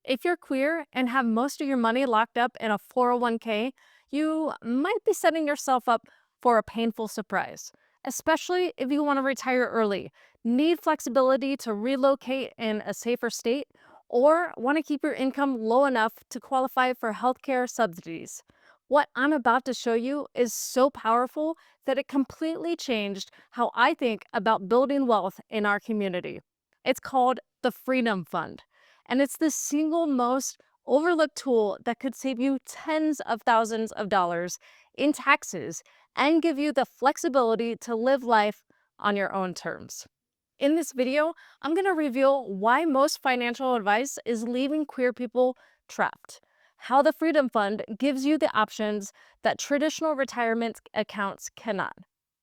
If you're queer and have most of your money locked up in a 401k, you might be setting yourself up for a painful surprise, especially if you want to retire early, need flexibility to relocate in a safer state, or want to keep your income low enough to qualify for healthcare subsidies. What I'm about to show you is so powerful that it completely changed how I think about building wealth in our community. It's called the Freedom Fund. And it's the single most overlooked tool that could save you tens of thousands of dollars in taxes and give you the flexibility to live life on your own terms. In this video, I'm going to reveal why most financial advice is leaving queer people trapped, how the Freedom Fund gives you the options that traditional retirement accounts cannot,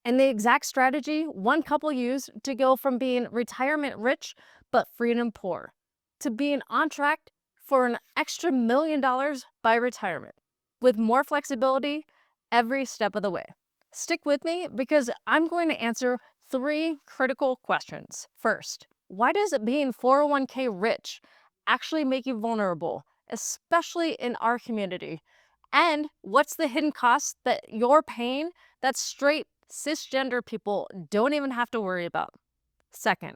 and the exact strategy one couple used to go from being retirement rich but freedom poor to being on track for an extra $1 million by retirement with more flexibility every step of the way. Stick with me because I'm going to answer three critical questions. First, why does being 401k rich actually make you vulnerable, especially in our community? And what's the hidden cost that you're paying that straight cisgender people don't even have to worry about? Second,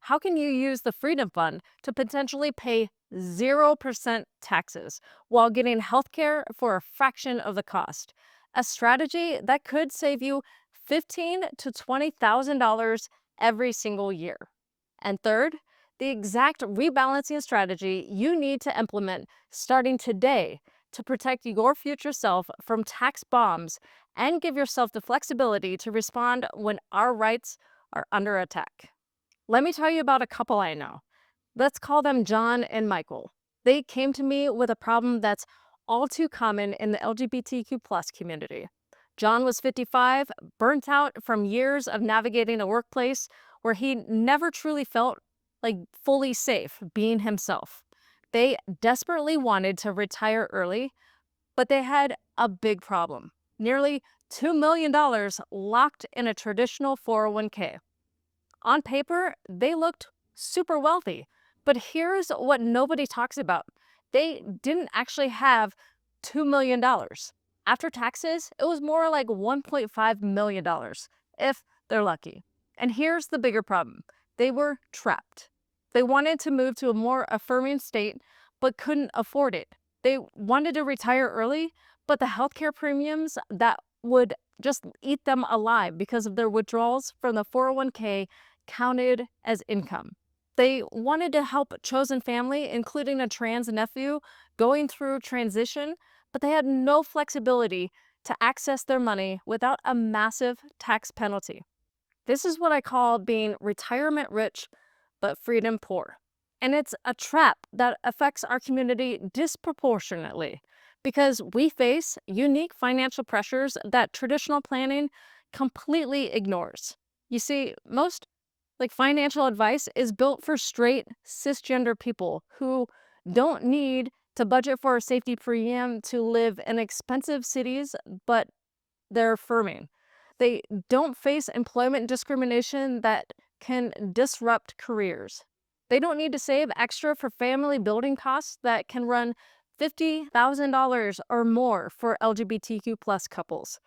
how can you use the Freedom Fund to potentially pay 0% taxes while getting healthcare for a fraction of the cost? A strategy that could save you $15,000 to $20,000 every single year. And third, the exact rebalancing strategy you need to implement starting today to protect your future self from tax bombs and give yourself the flexibility to respond when our rights are under attack. Let me tell you about a couple I know. Let's call them John and Michael. They came to me with a problem that's all too common in the LGBTQ plus community. John was 55, burnt out from years of navigating a workplace where he never truly felt like fully safe being himself. They desperately wanted to retire early, but they had a big problem. Nearly $2 million locked in a traditional 401k. On paper, they looked super wealthy. But here's what nobody talks about. They didn't actually have $2 million. After taxes, it was more like $1.5 million, if they're lucky. And here's the bigger problem. They were trapped. They wanted to move to a more affirming state, but couldn't afford it. They wanted to retire early, but the healthcare premiums that would just eat them alive because of their withdrawals from the 401k counted as income. They wanted to help a chosen family, including a trans nephew, going through transition, but they had no flexibility to access their money without a massive tax penalty. This is what I call being retirement rich, but freedom poor. And it's a trap that affects our community disproportionately because we face unique financial pressures that traditional planning completely ignores. You see, most financial advice is built for straight cisgender people who don't need to budget for a safety premium to live in expensive cities, but they're affirming. They don't face employment discrimination that can disrupt careers. They don't need to save extra for family building costs that can run $50,000 or more for LGBTQ plus couples.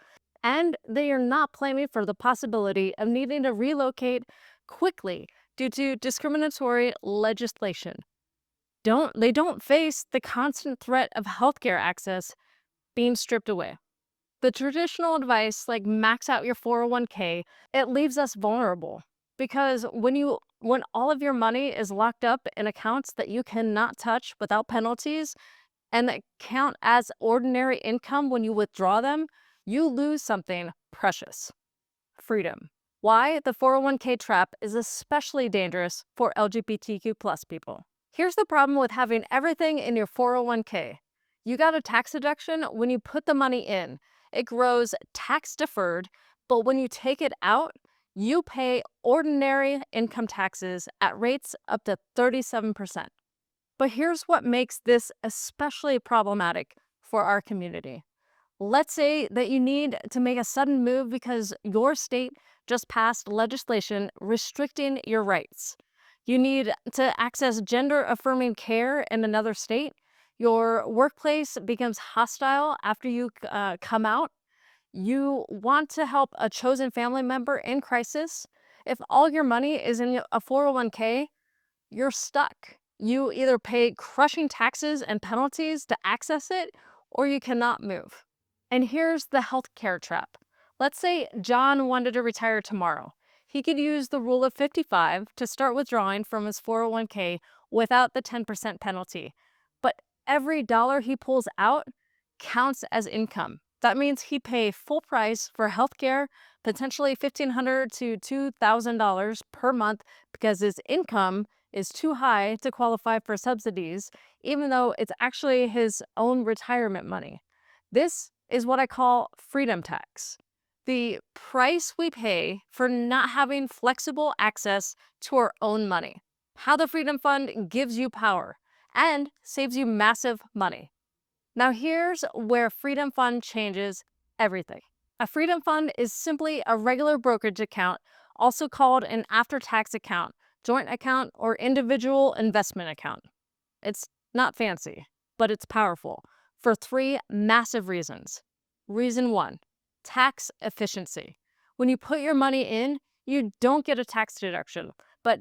And they are not planning for the possibility of needing to relocate quickly due to discriminatory legislation. They don't face the constant threat of healthcare access being stripped away. The traditional advice like max out your 401k, it leaves us vulnerable because when all of your money is locked up in accounts that you cannot touch without penalties and that count as ordinary income when you withdraw them, you lose something precious: freedom. Why the 401k trap is especially dangerous for LGBTQ plus people. Here's the problem with having everything in your 401k. You got a tax deduction when you put the money in. It grows tax deferred, but when you take it out, you pay ordinary income taxes at rates up to 37%. But here's what makes this especially problematic for our community. Let's say that you need to make a sudden move because your state just passed legislation restricting your rights. You need to access gender affirming care in another state. Your workplace becomes hostile after you come out. You want to help a chosen family member in crisis. If all your money is in a 401k, you're stuck. You either pay crushing taxes and penalties to access it, or you cannot move. And here's the healthcare trap. Let's say John wanted to retire tomorrow. He could use the rule of 55 to start withdrawing from his 401k without the 10% penalty. But every dollar he pulls out counts as income. That means he pay full price for healthcare, potentially $1,500 to $2,000 per month because his income is too high to qualify for subsidies, even though it's actually his own retirement money. This is what I call freedom tax. The price we pay for not having flexible access to our own money. How the Freedom Fund gives you power and saves you massive money. Now here's where Freedom Fund changes everything. A Freedom Fund is simply a regular brokerage account, also called an after-tax account, joint account, or individual investment account. It's not fancy, but it's powerful for three massive reasons. Reason one, tax efficiency. When you put your money in, you don't get a tax deduction, but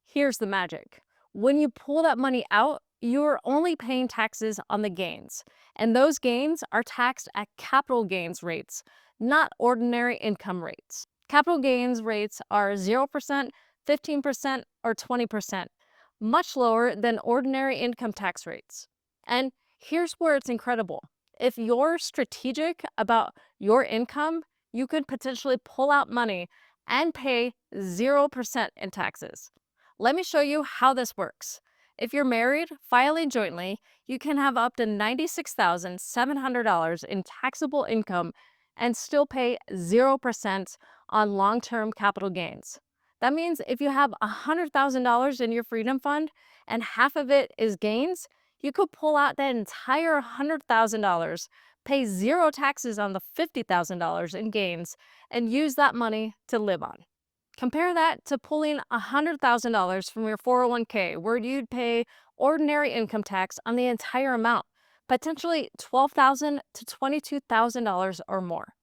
here's the magic. When you pull that money out, you're only paying taxes on the gains, and those gains are taxed at capital gains rates, not ordinary income rates. Capital gains rates are 0%, 15%, or 20%, much lower than ordinary income tax rates. And here's where it's incredible. If you're strategic about your income, you could potentially pull out money and pay 0% in taxes. Let me show you how this works. If you're married, filing jointly, you can have up to $96,700 in taxable income and still pay 0% on long-term capital gains. That means if you have $100,000 in your Freedom Fund and half of it is gains, you could pull out that entire $100,000, pay zero taxes on the $50,000 in gains, and use that money to live on. Compare that to pulling $100,000 from your 401k, where you'd pay ordinary income tax on the entire amount, potentially $12,000 to $22,000 or more.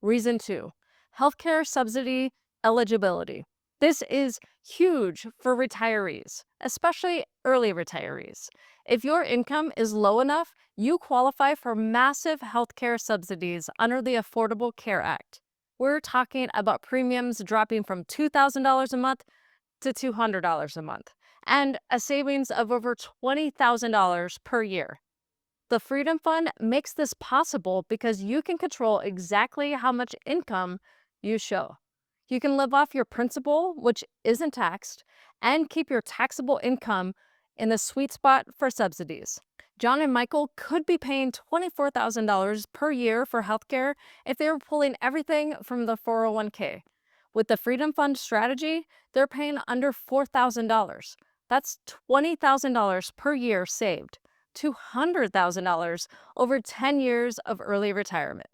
Reason two, healthcare subsidy eligibility. This is huge for retirees, especially early retirees. If your income is low enough, you qualify for massive healthcare subsidies under the Affordable Care Act. We're talking about premiums dropping from $2,000 a month to $200 a month, and a savings of over $20,000 per year. The Freedom Fund makes this possible because you can control exactly how much income you show. You can live off your principal, which isn't taxed, and keep your taxable income in the sweet spot for subsidies. John and Michael could be paying $24,000 per year for healthcare if they were pulling everything from the 401k. With the Freedom Fund strategy, they're paying under $4,000. That's $20,000 per year saved, $200,000 over 10 years of early retirement.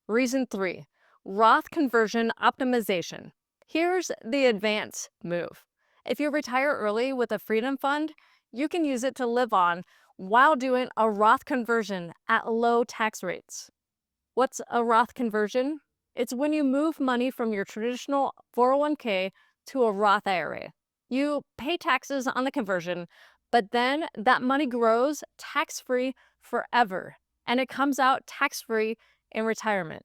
Reason three, Roth conversion optimization. Here's the advanced move. If you retire early with a Freedom Fund, you can use it to live on while doing a Roth conversion at low tax rates. What's a Roth conversion? It's when you move money from your traditional 401k to a Roth IRA. You pay taxes on the conversion, but then that money grows tax-free forever, and it comes out tax-free in retirement.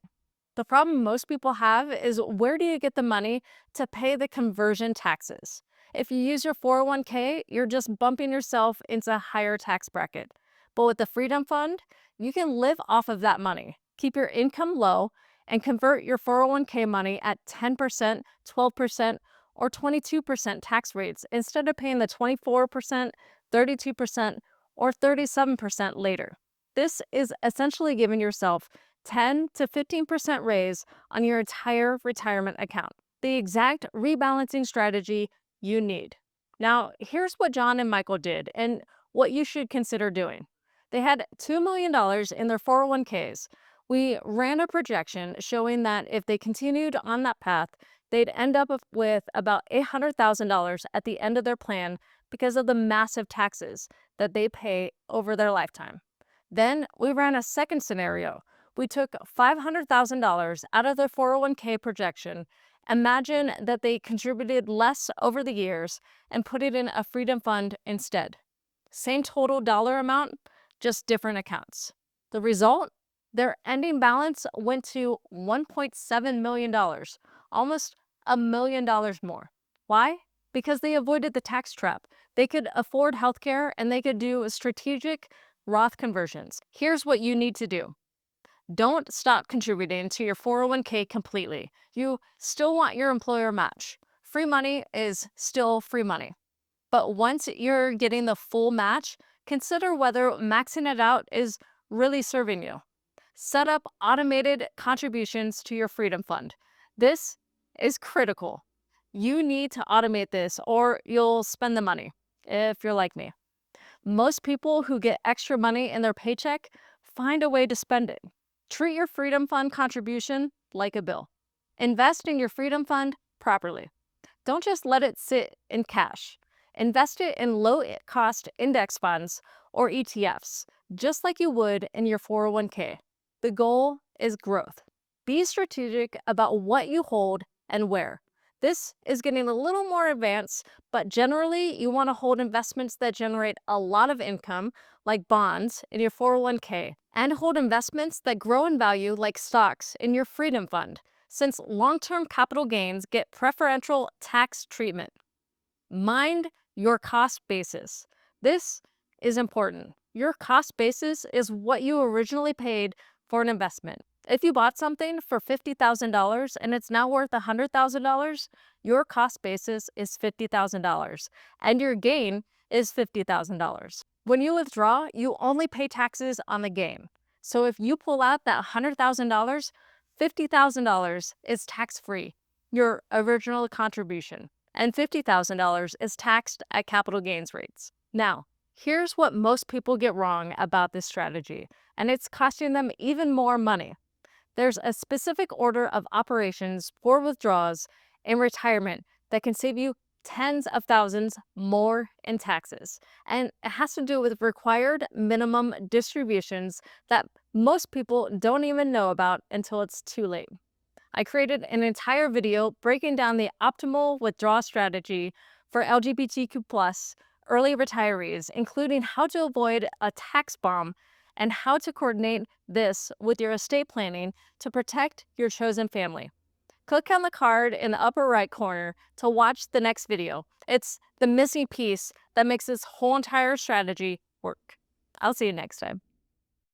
The problem most people have is, where do you get the money to pay the conversion taxes? If you use your 401k, you're just bumping yourself into a higher tax bracket. But with the Freedom Fund, you can live off of that money, keep your income low, and convert your 401k money at 10%, 12%, or 22% tax rates instead of paying the 24%, 32%, or 37% later. This is essentially giving yourself 10 to 15% raise on your entire retirement account. The exact rebalancing strategy you need. Now, here's what John and Michael did and what you should consider doing. They had $2 million in their 401ks. We ran a projection showing that if they continued on that path, they'd end up with about $800,000 at the end of their plan because of the massive taxes that they pay over their lifetime. Then we ran a second scenario. We took $500,000 out of their 401k projection. Imagine that they contributed less over the years and put it in a freedom fund instead. Same total dollar amount, just different accounts. The result? Their ending balance went to $1.7 million, almost $1 million more. Why? Because they avoided the tax trap. They could afford healthcare and they could do strategic Roth conversions. Here's what you need to do. Don't stop contributing to your 401k completely. You still want your employer match. Free money is still free money. But once you're getting the full match, consider whether maxing it out is really serving you. Set up automated contributions to your freedom fund. This is critical. You need to automate this or you'll spend the money if you're like me. Most people who get extra money in their paycheck find a way to spend it. Treat your freedom fund contribution like a bill. Invest in your freedom fund properly. Don't just let it sit in cash. Invest it in low-cost index funds or ETFs, just like you would in your 401k. The goal is growth. Be strategic about what you hold and where. This is getting a little more advanced, but generally you want to hold investments that generate a lot of income, like bonds in your 401k, and hold investments that grow in value, like stocks in your freedom fund, since long-term capital gains get preferential tax treatment. Mind your cost basis. This is important. Your cost basis is what you originally paid for an investment. If you bought something for $50,000 and it's now worth $100,000, your cost basis is $50,000 and your gain is $50,000. When you withdraw, you only pay taxes on the gain. So if you pull out that $100,000, $50,000 is tax-free, your original contribution, and $50,000 is taxed at capital gains rates. Now, here's what most people get wrong about this strategy, and it's costing them even more money. There's a specific order of operations for withdrawals in retirement that can save you tens of thousands more in taxes. And it has to do with required minimum distributions that most people don't even know about until it's too late. I created an entire video breaking down the optimal withdrawal strategy for LGBTQ+ early retirees, including how to avoid a tax bomb and how to coordinate this with your estate planning to protect your chosen family. Click on the card in the upper right corner to watch the next video. It's the missing piece that makes this whole entire strategy work. I'll see you next time.